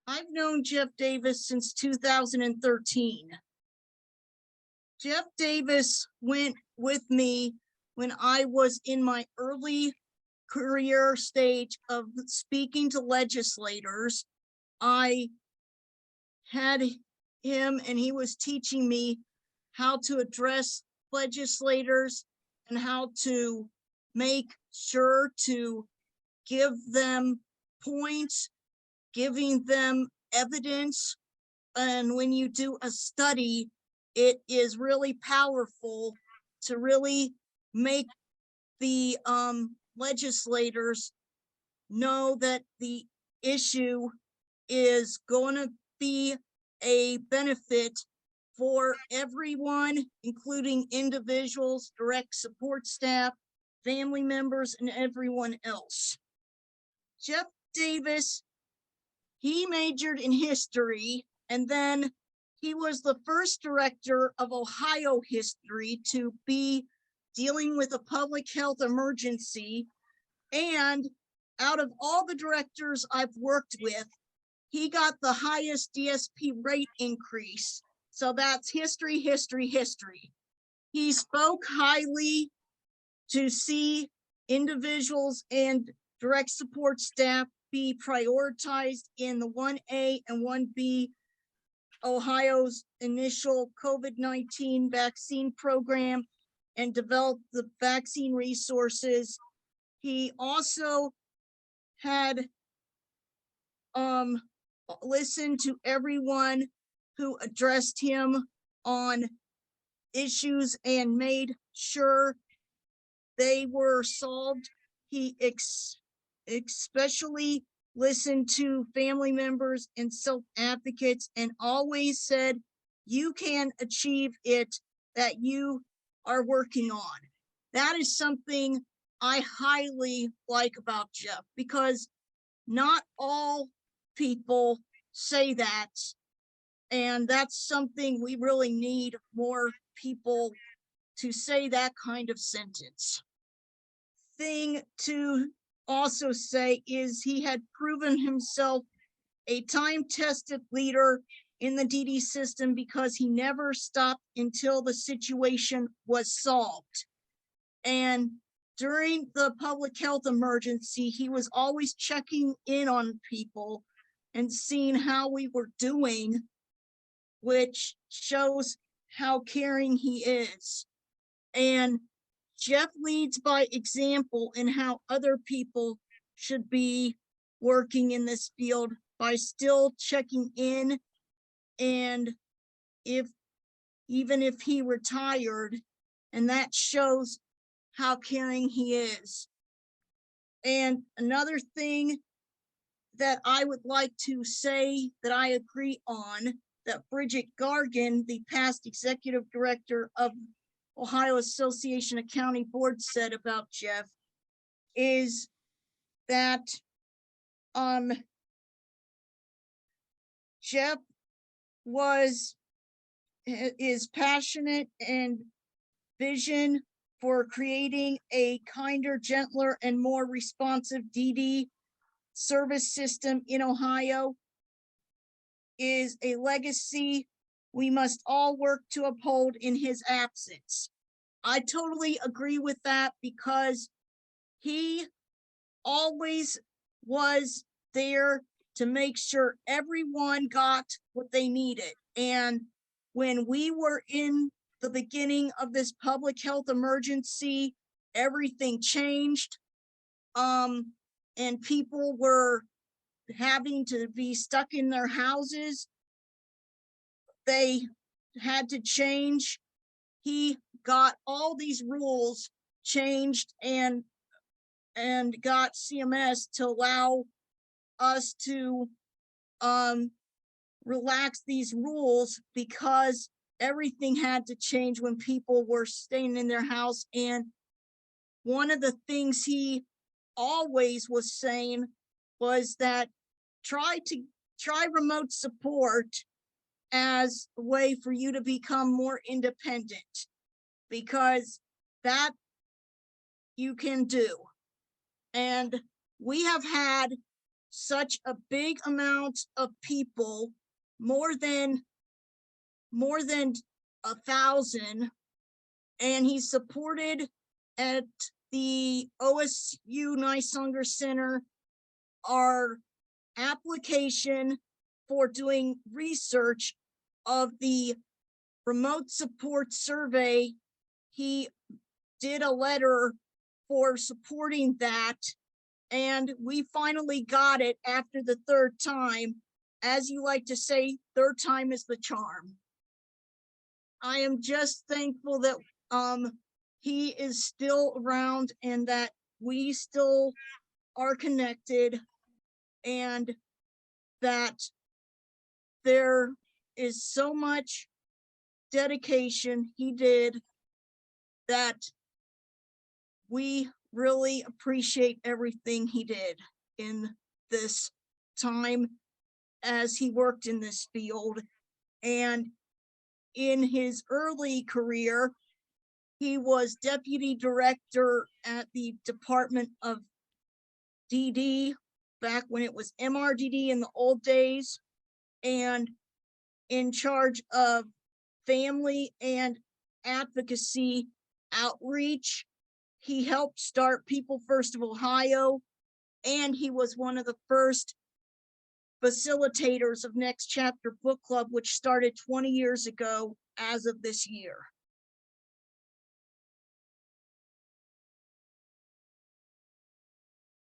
I've known Jeff Davis since 2013. Jeff Davis went with me when I was in my early career stage of speaking to legislators. I had him and he was teaching me how to address legislators and how to make sure to give them points, giving them evidence. And when you do a study, it is really powerful to really make the legislators know that the issue is going to be a benefit for everyone, including individuals, direct support staff, family members, and everyone else. Jeff Davis, he majored in history, and then he was the first director of Ohio history to be dealing with a public health emergency. And out of all the directors I've worked with, he got the highest DSP rate increase. So that's history, history, history. He spoke highly to see individuals and direct support staff be prioritized in the 1A and 1B Ohio's initial COVID-19 vaccine program and develop the vaccine resources. He also had listened to everyone who addressed him on issues and made sure they were solved. He especially listened to family members and self-advocates and always said, you can achieve it that you are working on. That is something I highly like about Jeff, because not all people say that. And that's something we really need more people to say that kind of sentence. Thing to also say is he had proven himself a time-tested leader in the DD system because he never stopped until the situation was solved. And during the public health emergency, he was always checking in on people and seeing how we were doing, which shows how caring he is. And Jeff leads by example in how other people should be working in this field by still checking in. And even if he retired, and that shows how caring he is. And another thing that I would like to say that I agree on, that Bridget Gargan, the past executive director of Ohio Association of County Boards, said about Jeff, is that Jeff is passionate and vision for creating a kinder, gentler, and more responsive DD service system in Ohio is a legacy we must all work to uphold in his absence. I totally agree with that, because he always was there to make sure everyone got what they needed. And when we were in the beginning of this public health emergency, everything changed. And people were having to be stuck in their houses. They had to change. He got all these rules changed and got CMS to allow us to relax these rules, because everything had to change when people were staying in their house. And one of the things he always was saying was that try remote support as a way for you to become more independent, because that you can do. And we have had such a big amount of people, more than 1,000, and he supported at the OSU Nysunger Center our application for doing research of the remote support survey. He did a letter for supporting that, and we finally got it after the third time. As you like to say, third time is the charm. I am just thankful that he is still around and that we still are connected, and that there is so much dedication he did that we really appreciate everything he did in this time as he worked in this field. And in his early career, he was deputy director at the Department of DD back when it was MRDD in the old days, and in charge of family and advocacy outreach. He helped start People First of Ohio, and he was one of the first facilitators of Next Chapter Book Club, which started 20 years ago as of this year.